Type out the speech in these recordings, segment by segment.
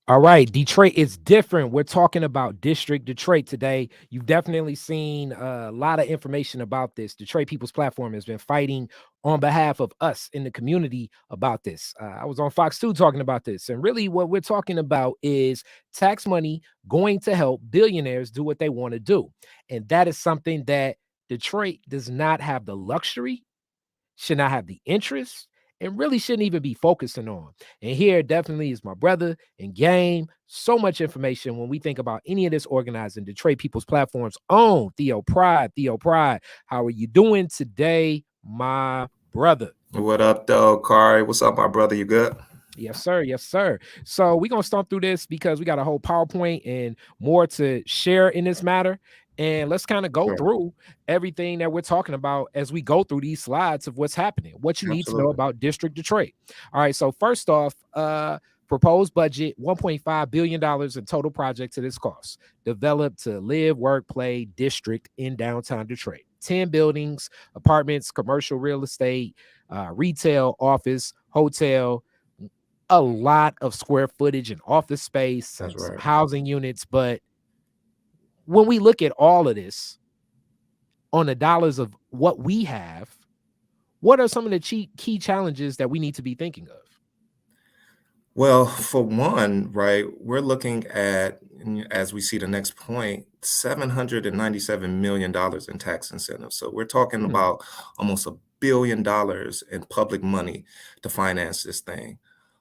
All right, Detroit is different. We're talking about District Detroit today. You've definitely seen a lot of information about this. Detroit People's Platform has been fighting on behalf of us in the community about this. I was on Fox 2 talking about this. And really, what we're talking about is tax money going to help billionaires do what they want to do. And that is something that Detroit does not have the luxury, should not have the interest, and really shouldn't even be focusing on. And here definitely is my brother and game. So much information when we think about any of this organizing. Detroit People's Platform's own Theo Pride. Theo Pride, how are you doing today, my brother? What up, though, Khary? What's up, my brother? You good? Yes, sir. Yes, sir. So we're gonna stomp through this because we got a whole PowerPoint and more to share in this matter. And let's kind of go Sure. through everything that we're talking about as we go through these slides of what's happening, what you need to know Absolutely. about District Detroit. All right. So first off, proposed budget $1.5 billion in total project to this cost. Developed to live, work, play district in downtown Detroit. 10 buildings, apartments, commercial real estate, retail, office, hotel, a lot of square footage and office space That's and some right. housing units. But when we look at all of this on the dollars of what we have, what are some of the key challenges that we need to be thinking of? Well, for one, right, we're looking at, as we see the next point, $797 million in tax incentives. So we're talking Hmm. about almost $1 billion in public money to finance this thing.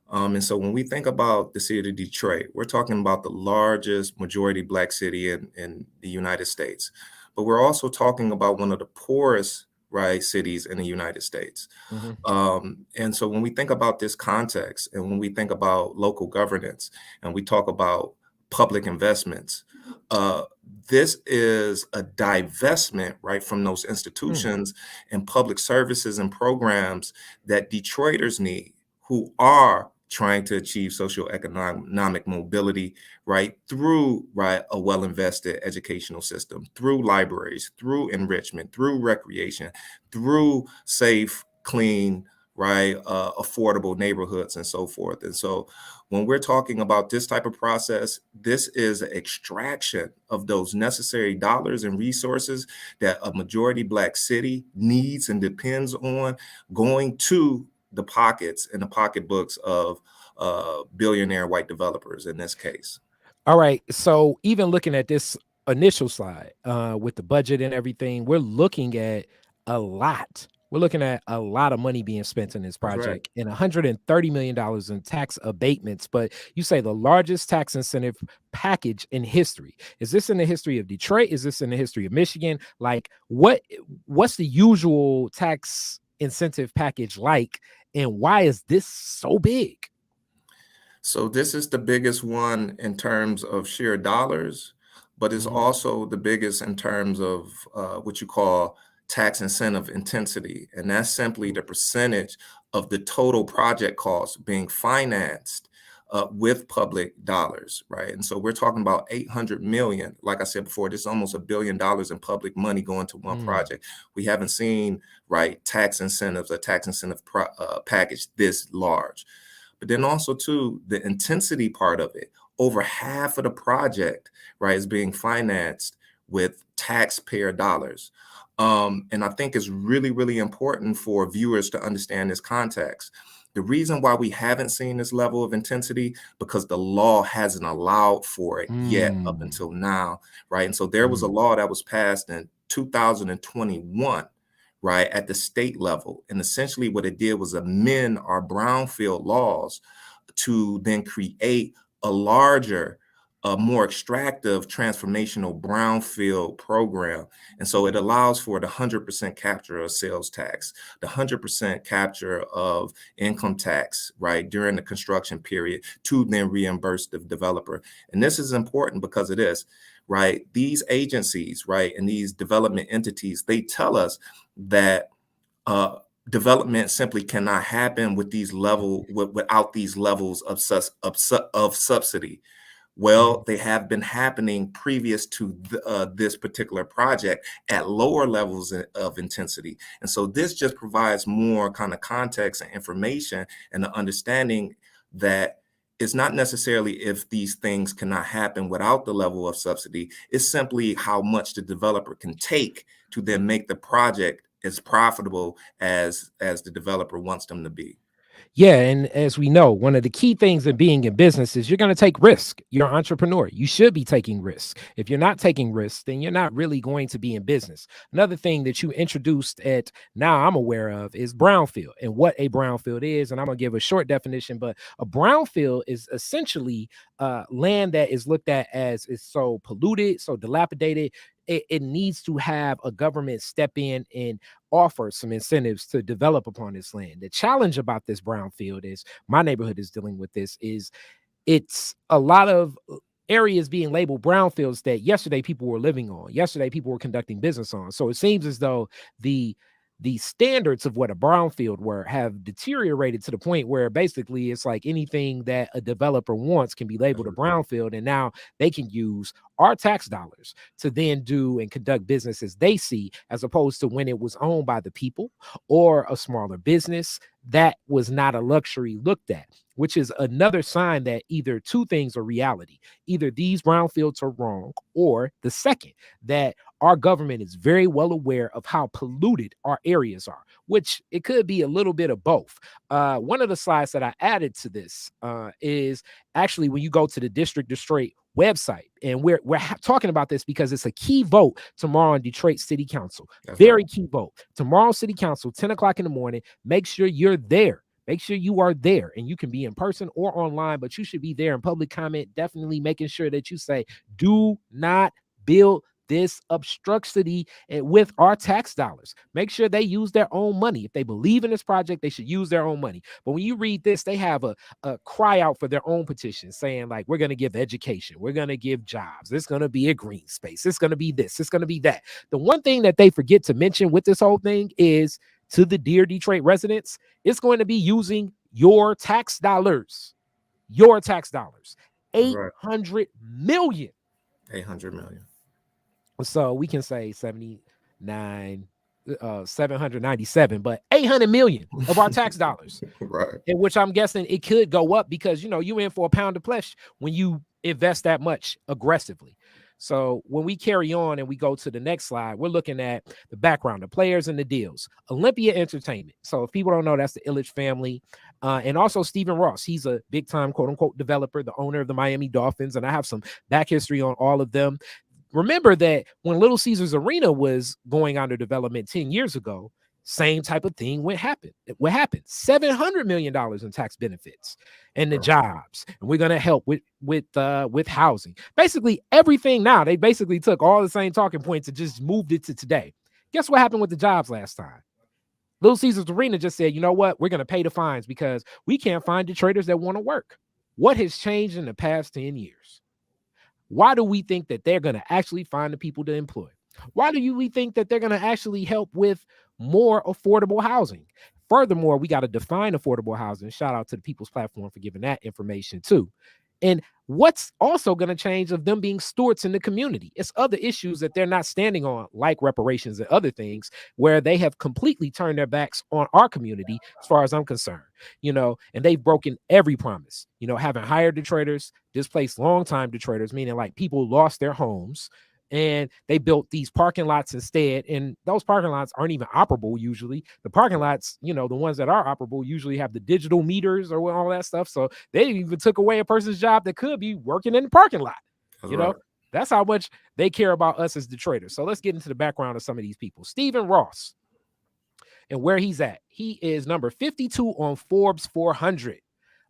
And so when we think about the city of Detroit, we're talking about the largest majority Black city in the United States. But we're also talking about one of the poorest, right, cities in the United States. Hmm. And so when we think about this context and when we think about local governance and we talk about public investments, uh, this is a divestment, right, from those Hmm. institutions and public services and programs that Detroiters need who are trying to achieve socioeconomic mobility, right, through, right, a well-invested educational system, through libraries, through enrichment, through recreation, through safe, clean, right, affordable neighborhoods and so forth. And so when we're talking about this type of process, this is an extraction of those necessary dollars and resources that a majority Black city needs and depends on going to the pockets and the pocketbooks of billionaire white developers in this case. All right. So even looking at this initial slide with the budget and everything, we're looking at a lot. We're looking at a lot of money being spent in this That's right. project and $130 million in tax abatements. But you say the largest tax incentive package in history. Is this in the history of Detroit? Is this in the history of Michigan? Like what's the usual tax incentive package like? And why is this so big? So this is the biggest one in terms of sheer dollars, but it's Mhm. also the biggest in terms of what you call tax incentive intensity. And that's simply the percentage of the total project cost being financed with public dollars, right? And so we're talking about 800 million. Like I said before, this is almost $1 billion in public money going to one Mm. project. We haven't seen, right, tax incentives, a tax incentive package this large. But then also too, the intensity part of it, over half of the project, right, is being financed with taxpayer dollars. And I think it's really, really important for viewers to understand this context. The reason why we haven't seen this level of intensity because the law hasn't allowed for it yet up Mm. until now, right? And so there was a Mm. law that was passed in 2021, right, at the state level. And essentially what it did was amend our brownfield laws to then create a larger, more extractive transformational brownfield program. And so it allows for the 100% capture of sales tax, the 100% capture of income tax, right, during the construction period to then reimburse the developer. And this is important because it is, right? These agencies, right, and these development entities, they tell us that uh, development simply cannot happen with without these levels of of subsidy. Mhm. Well, they have been happening previous to this particular project at lower levels of intensity. And so this just provides more kind of context and information and the understanding that it's not necessarily if these things cannot happen without the level of subsidy. It's simply how much the developer can take to then make the project as profitable as the developer wants them to be. Yeah, and as we know, one of the key things in being in business is you're going to take risk. You're an entrepreneur. You should be taking risks. If you're not taking risks, then you're not really going to be in business. Another thing that you introduced at now I'm aware of is brownfield and what a brownfield is. And I'm going to give a short definition, but a brownfield is essentially land that is looked at as is so polluted, so dilapidated. It needs to have a government step in and offer some incentives to develop upon this land. The challenge about this brownfield is my neighborhood is dealing with this is it's a lot of areas being labeled brownfields that yesterday people were living on, yesterday people were conducting business on. So it seems as though the standards of what a brownfield were have deteriorated to the point where basically it's like anything that a developer wants can be labeled a brownfield, and now they can use our tax dollars to then do and conduct business as they see, as opposed to when it was owned by the people or a smaller business. That was not a luxury looked at, which is another sign that either two things are reality. Either these brownfields are wrong, or the second, that our government is very well aware of how polluted our areas are, which it could be a little bit of both. One of the slides that I added to this is actually when you go to the District Detroit website, and we're talking about this because it's a key vote tomorrow in Detroit City Council. That's Very right. key vote tomorrow, City Council, 10 o'clock in the morning. Make sure you're there. Make sure you are there, and you can be in person or online, but you should be there in public comment, definitely making sure that you say, do not build this obstructity with our tax dollars. Make sure they use their own money. If they believe in this project, they should use their own money. But when you read this, they have a cry out for their own petition saying, like, we're going to give education, we're going to give jobs, it's going to be a green space, it's going to be this, it's going to be that. The one thing that they forget to mention with this whole thing is, to the dear Detroit residents, it's going to be using your tax dollars. Your tax dollars. That's right. 800 million. 800 million. So we can say 79, 797, but 800 million of our tax dollars. Right. In which I'm guessing it could go up because, you know, you in for a pound of flesh when you invest that much aggressively. So when we carry on and we go to the next slide, we're looking at the background, the players and the deals. Olympia Entertainment. So if people don't know, that's the Ilitch family. And also Stephen Ross. He's a big time, quote unquote, developer, the owner of the Miami Dolphins. And I have some back history on all of them. Remember that when Little Caesars Arena was going under development 10 years ago, same type of thing what happened. $700 million in tax benefits and the jobs. And we're going to help with housing. Basically everything now, they basically took all the same talking points and just moved it to today. Guess what happened with the jobs last time? Little Caesars Arena just said, you know what? We're going to pay the fines because we can't find Detroiters that want to work. What has changed in the past 10 years? Why do we think that they're going to actually find the people to employ? Why do we think that they're going to actually help with more affordable housing? Furthermore, we got to define affordable housing. Shout out to the People's Platform for giving that information too. And what's also going to change of them being stewards in the community? It's other issues that they're not standing on, like reparations and other things, where they have completely turned their backs on our community, as far as I'm concerned, you know, and they've broken every promise, you know, having hired Detroiters, displaced longtime Detroiters, meaning like people lost their homes, and they built these parking lots instead. And those parking lots aren't even operable usually. The parking lots, you know, the ones that are operable usually have the digital meters or all that stuff. So they even took away a person's job that could be working in the parking lot. That's you know, right. that's how much they care about us as Detroiters. So let's get into the background of some of these people. Stephen Ross and where he's at. He is number 52 on Forbes 400.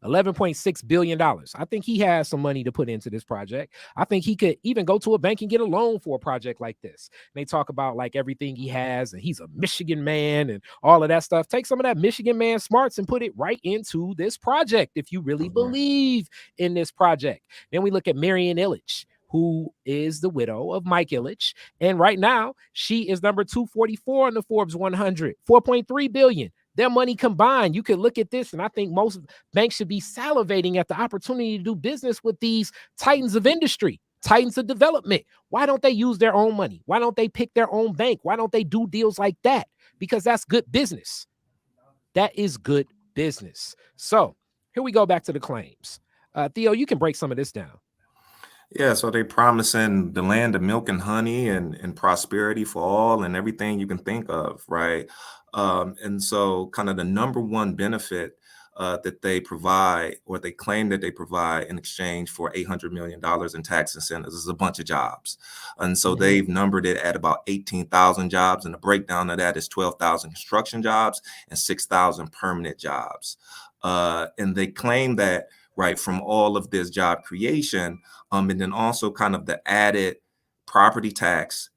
$11.6 billion. I think he has some money to put into this project. I think he could even go to a bank and get a loan for a project like this. And they talk about like everything he has, and he's a Michigan man and all of that stuff. Take some of that Michigan man smarts and put it right into this project if you really believe in this project. Then we look at Marion Ilitch, who is the widow of Mike Ilitch. And right now, she is number 244 on the Forbes 100, $4.3 billion. Their money combined, you could look at this, and I think most banks should be salivating at the opportunity to do business with these titans of industry, titans of development. Why don't they use their own money? Why don't they pick their own bank? Why don't they do deals like that? Because that's good business. That is good business. So here we go back to the claims. Theo, you can break some of this down. Yeah, so they promising the land of milk and honey and prosperity for all and everything you can think of, right? And so kind of the number one benefit that they provide or they claim that they provide in exchange for $800 million in tax incentives is a bunch of jobs. And so Mhm. they've numbered it at about 18,000 jobs. And the breakdown of that is 12,000 construction jobs and 6,000 permanent jobs. And they claim that, right, from all of this job creation, and then also kind of the added property tax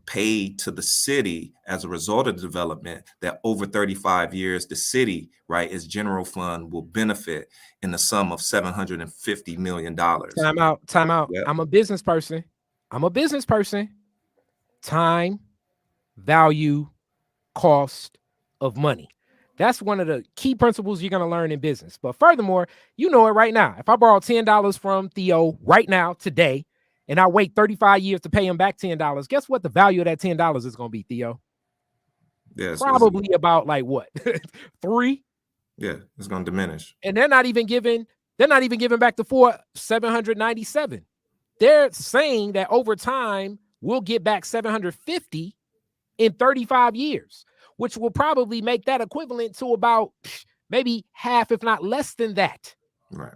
paid to the city as a result of the development, that over 35 years, the city, right, its general fund will benefit in the sum of $750 million. Time out. Time out. Yeah. I'm a business person. I'm a business person. Time, value, cost of money. That's one of the key principles you're going to learn in business. But furthermore, you know it right now. If I borrow $10 from Theo right now, today, and I wait 35 years to pay him back $10, guess what the value of that $10 is going to be, Theo? Yes. Probably about like what? 3? Yeah, it's going to diminish. And they're not even giving back the 797. They're saying that over time we'll get back 750 in 35 years, which will probably make that equivalent to about maybe half, if not less than that. Right.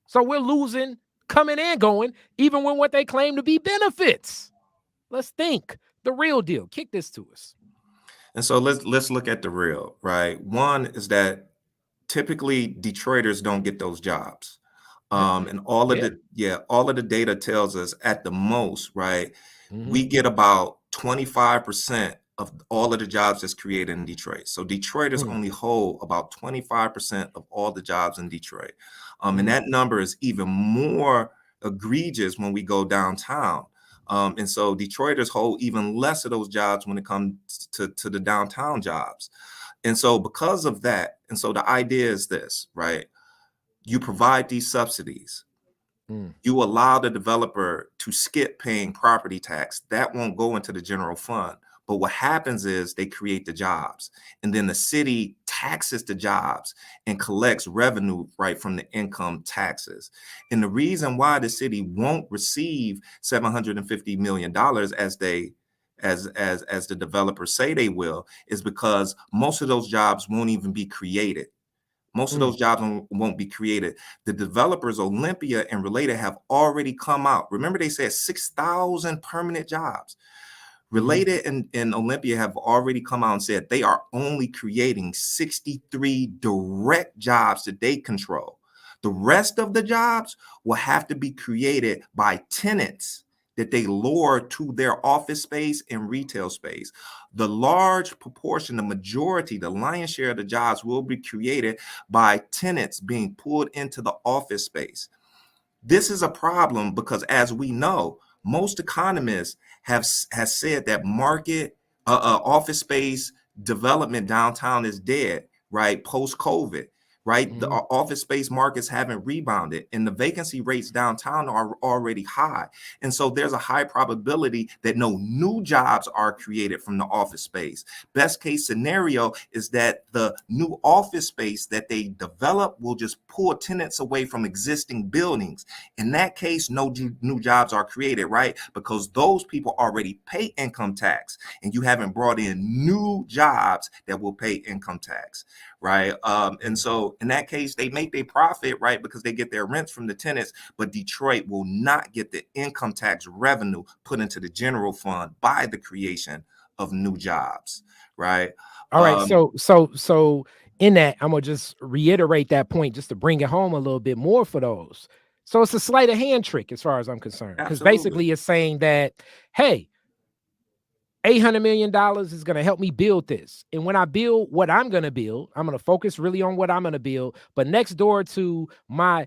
So we're losing coming and going, even when what they claim to be benefits. Let's think the real deal. Kick this to us. And so let's look at the real, right? One is that typically Detroiters don't get those jobs. And all of the data tells us at the most, right? We get about 25% of all of the jobs that's created in Detroit. So Detroiters only hold about 25% of all the jobs in Detroit. And that number is even more egregious when we go downtown. And so Detroiters hold even less of those jobs when it comes to the downtown jobs. And so because of that, and so the idea is this, right? You provide these subsidies. You allow the developer to skip paying property tax. That won't go into the general fund. But what happens is they create the jobs, and then the city taxes the jobs and collects revenue right from the income taxes. And the reason why the city won't receive $750 million as the developers say they will is because most of those jobs won't even be created. Most of those jobs won't be created. The developers, Olympia and Related, have already come out. Remember, they said 6,000 permanent jobs. Related and Olympia have already come out and said they are only creating 63 direct jobs that they control. The rest of the jobs will have to be created by tenants that they lure to their office space and retail space. The large proportion, the majority, the lion's share of the jobs will be created by tenants being pulled into the office space. This is a problem because, as we know, most economists has said that market office space development downtown is dead, right? Post-COVID, right? The office space markets haven't rebounded and the vacancy rates downtown are already high. And so there's a high probability that no new jobs are created from the office space. Best case scenario is that the new office space that they develop will just pull tenants away from existing buildings. In that case, no new jobs are created, right? Because those people already pay income tax and you haven't brought in new jobs that will pay income tax, right? And so in that case, they make their profit, right? Because they get their rents from the tenants, but Detroit will not get the income tax revenue put into the general fund by the creation of new jobs, right? All right. So in that, I'm gonna just reiterate that point just to bring it home a little bit more for those. So it's a sleight of hand trick as far as I'm concerned, because basically it's saying that, hey, $800 million is going to help me build this. And when I build what I'm going to build, I'm going to focus really on what I'm going to build. But next door to my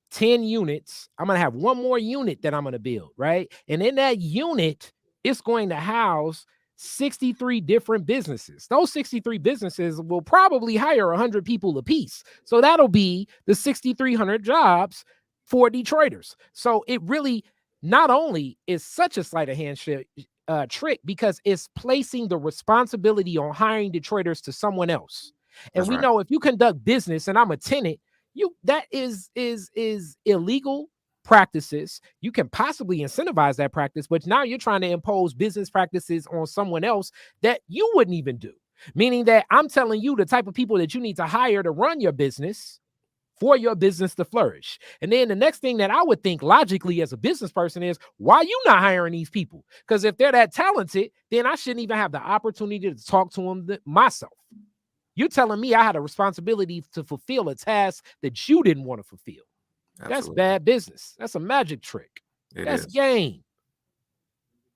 10 units, I'm going to have one more unit that I'm going to build, right? And in that unit, it's going to house 63 different businesses. Those 63 businesses will probably hire 100 people apiece. So that'll be the 6,300 jobs for Detroiters. So it really not only is such a sleight of hand trick because it's placing the responsibility on hiring Detroiters to someone else. And we know if you conduct business and I'm a tenant, that is illegal practices. You can possibly incentivize that practice, but now you're trying to impose business practices on someone else that you wouldn't even do. Meaning that I'm telling you the type of people that you need to hire to run your business for your business to flourish. And then the next thing that I would think logically as a business person is, why are you not hiring these people? Because if they're that talented, then I shouldn't even have the opportunity to talk to them myself. You're telling me I had a responsibility to fulfill a task that you didn't want to fulfill. That's Absolutely. bad business. That's a magic trick. It That's is. game.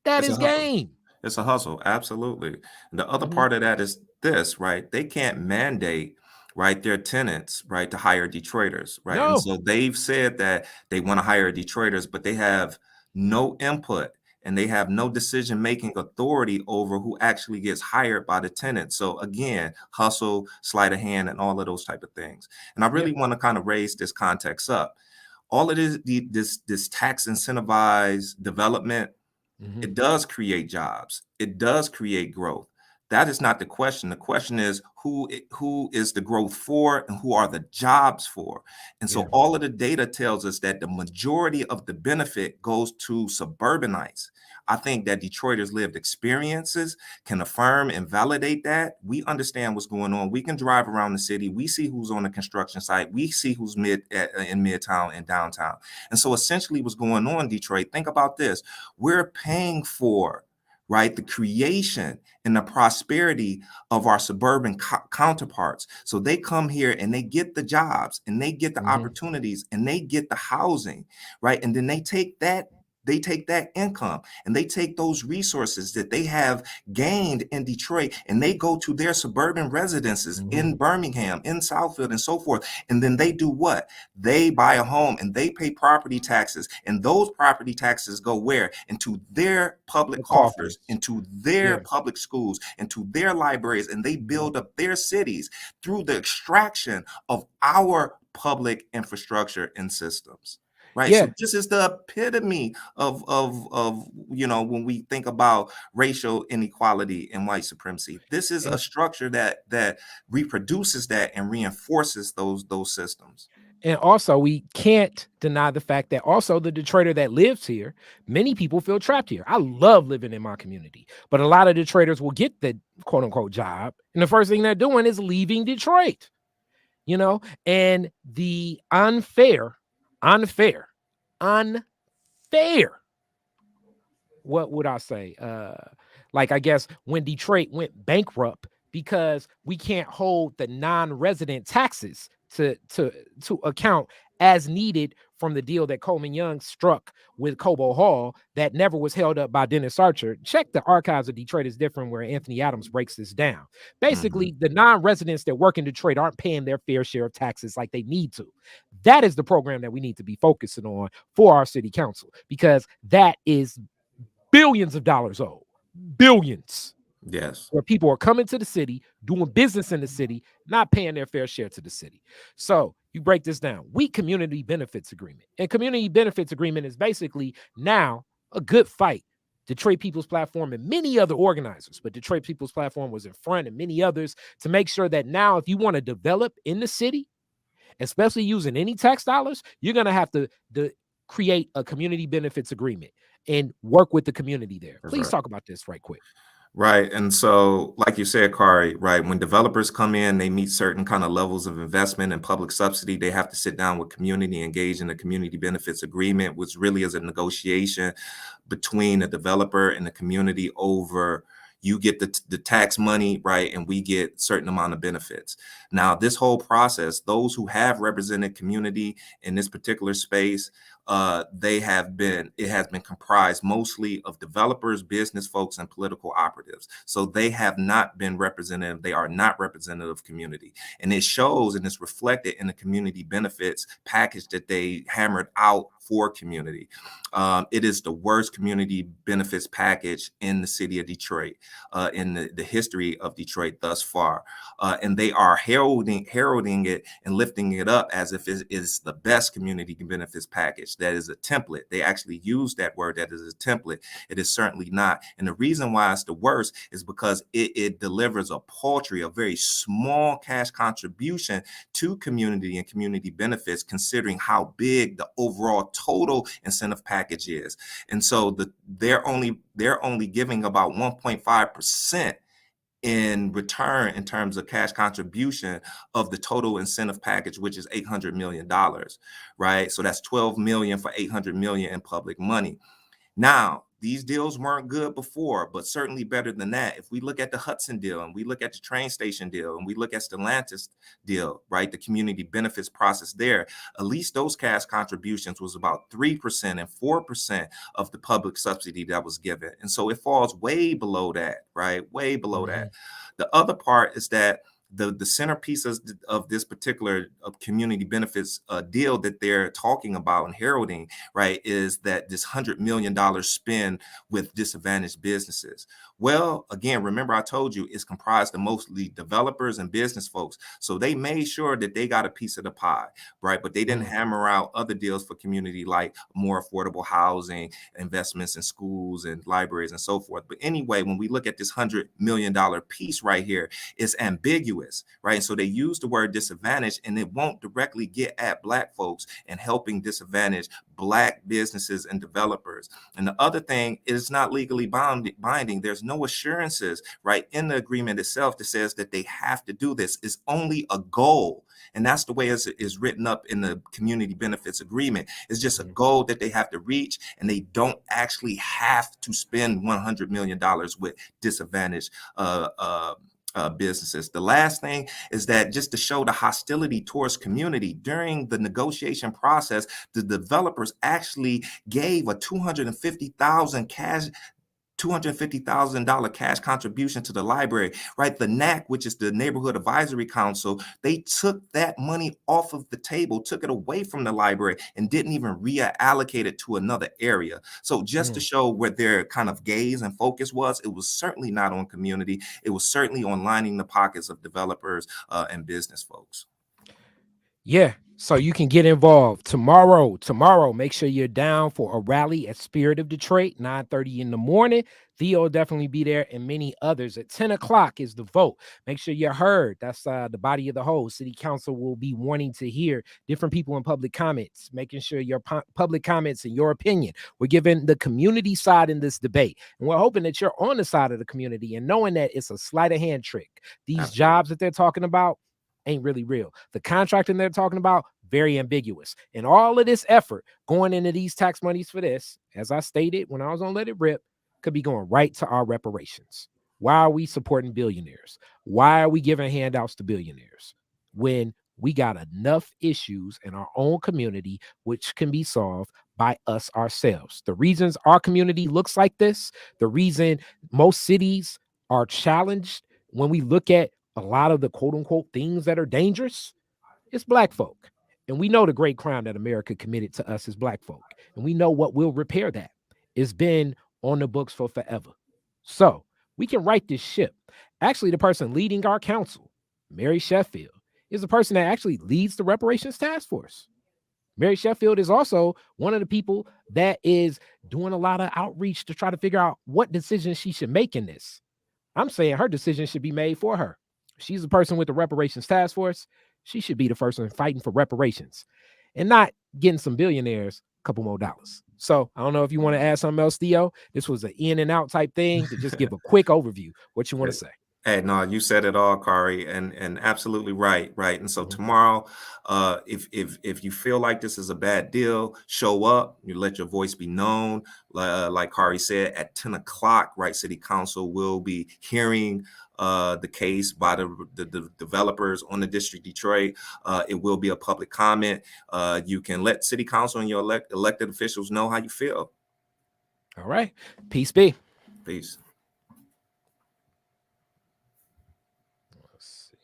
That It's a is hustle. game. It's a hustle. Absolutely. And the other Mhm. part of that is this, right? They can't mandate, right, their tenants, right, to hire Detroiters, right? And No. so they've said that they want to hire Detroiters, but they have no input and they have no decision-making authority over who actually gets hired by the tenant. So again, hustle, sleight of hand, and all of those type of things. And I Yeah. really want to kind of raise this context up. All of this tax incentivized development, Mhm. it does create jobs. It does create growth. That is not the question. The question is who is the growth for and who are the jobs for? And so Yeah. all of the data tells us that the majority of the benefit goes to suburbanites. I think that Detroiters' lived experiences can affirm and validate that. We understand what's going on. We can drive around the city. We see who's on the construction site. We see who's in midtown and downtown. And so essentially what's going on, Detroit, think about this. We're paying for, right, the creation and the prosperity of our suburban counterparts. So they come here and they get the jobs and they get the Mhm. opportunities and they get the housing, right? And then they take that income and they take those resources that they have gained in Detroit and they go to their suburban residences Mhm. in Birmingham, in Southfield, and so forth. And then they do what? They buy a home and they pay property taxes. And those property taxes go where? Into their public The coffers, coffers. into their Yeah. public schools, into their libraries, and they Mhm. build up their cities through the extraction of our public infrastructure and systems. Right. So Yeah. this is the epitome of when we think about racial inequality and white supremacy. This is a And structure that reproduces that and reinforces those systems. And also, we can't deny the fact that also the Detroiter that lives here, many people feel trapped here. I love living in my community, but a lot of Detroiters will get the quote unquote job. And the first thing they're doing is leaving Detroit, and the unfair, unfair, what would I say? Like I guess when Detroit went bankrupt because we can't hold the non-resident taxes to account as needed from the deal that Coleman Young struck with Cobo Hall that never was held up by Dennis Archer. Check the archives of Detroit is different where Anthony Adams breaks this down. Mhm. Basically, the non-residents that work in Detroit aren't paying their fair share of taxes like they need to. That is the program that we need to be focusing on for our city council because that is billions of dollars old, billions, Yes. where people are coming to the city, doing business in the city, not paying their fair share to the city. So you break this down. Weak community benefits agreement. And community benefits agreement is basically now a good fight. Detroit People's Platform and many other organizers, but Detroit People's Platform was in front and many others to make sure that now, if you want to develop in the city, especially using any tax dollars, you're going to have to create a community benefits agreement and work with the community there. That's Please right. talk about this right quick. Right. And so, like you said, Khary, right, when developers come in, they meet certain kind of levels of investment and public subsidy. They have to sit down with community, engage in a community benefits agreement, which really is a negotiation between the developer and the community over you get the tax money, right, and we get certain amount of benefits. Now, this whole process, those who have represented community in this particular space, it has been comprised mostly of developers, business folks, and political operatives. So they have not been representative. They are not representative of community. And it shows and it's reflected in the community benefits package that they hammered out for community. It is the worst community benefits package in the city of Detroit. in the history of Detroit thus far. And they are heralding it and lifting it up as if it is the best community benefits package. That is a template. They actually use that word, that is a template. It is certainly not. And the reason why it's the worst is because it delivers a paltry, a very small cash contribution to community and community benefits, considering how big the overall total incentive package is. And so they're only giving about 1.5% in return in terms of cash contribution of the total incentive package, which is $800 million, right? So that's 12 million for 800 million in public money. Now, these deals weren't good before, but certainly better than that. If we look at the Hudson deal and we look at the train station deal and we look at Stellantis deal, right, the community benefits process there, at least those cash contributions was about 3% and 4% of the public subsidy that was given. And so it falls way below that, right? Way below that. The other part is that the centerpiece of this particular community benefits deal that they're talking about and heralding, right, is that this $100 million spend with disadvantaged businesses. Well, again, remember I told you it's comprised of mostly developers and business folks. So they made sure that they got a piece of the pie, right? But they didn't hammer out other deals for community like more affordable housing, investments in schools and libraries and so forth. But anyway, when we look at this $100 million piece right here, it's ambiguous, right? And so they use the word disadvantage, and it won't directly get at Black folks and helping disadvantaged Black businesses and developers. And the other thing is not legally binding. There's no assurances, right, in the agreement itself that says that they have to do this. It's only a goal. And that's the way it is written up in the community benefits agreement. It's just a goal that they have to reach, and they don't actually have to spend $100 million with disadvantaged businesses. The last thing is that just to show the hostility towards community during the negotiation process, the developers actually gave a $250,000 cash contribution to the library, right? The NAC, which is the Neighborhood Advisory Council, they took that money off of the table, took it away from the library, and didn't even reallocate it to another area. So just to show where their kind of gaze and focus was, it was certainly not on community. It was certainly on lining the pockets of developers and business folks. Yeah. So you can get involved tomorrow. Make sure you're down for a rally at Spirit of Detroit, 9:30 in the morning. Theo will definitely be there, and many others. At 10 o'clock is the vote. Make sure you're heard. That's the body of the whole. City Council will be wanting to hear different people in public comments, making sure your public comments and your opinion. We're giving the community side in this debate, and we're hoping that you're on the side of the community and knowing that it's a sleight of hand trick. These jobs that they're talking about ain't really real. The contracting they're talking about, very ambiguous. And all of this effort going into these tax monies for this, as I stated when I was on Let It Rip, could be going right to our reparations. Why are we supporting billionaires? Why are we giving handouts to billionaires when we got enough issues in our own community which can be solved by us ourselves? The reasons our community looks like this, the reason most cities are challenged when we look at a lot of the quote unquote things that are dangerous, it's Black folk. And we know the great crime that America committed to us as Black folk. And we know what will repair that. It's been on the books for forever. So we can right this ship. Actually, the person leading our council, Mary Sheffield, is the person that actually leads the reparations task force. Mary Sheffield is also one of the people that is doing a lot of outreach to try to figure out what decisions she should make in this. I'm saying her decision should be made for her. She's the person with the reparations task force. She should be the person fighting for reparations and not getting some billionaires a couple more dollars. So I don't know if you want to add something else, Theo. This was an in and out type thing to just give a quick overview. What you want to say? Hey, no, you said it all, Khary, and absolutely right. And so tomorrow, if you feel like this is a bad deal, show up. You let your voice be known. Like Khary said, at 10 o'clock, right? City Council will be hearing the case by the developers on the District Detroit. It will be a public comment. You can let City Council and your elected officials know how you feel. All right. Peace be. Peace. Let's see.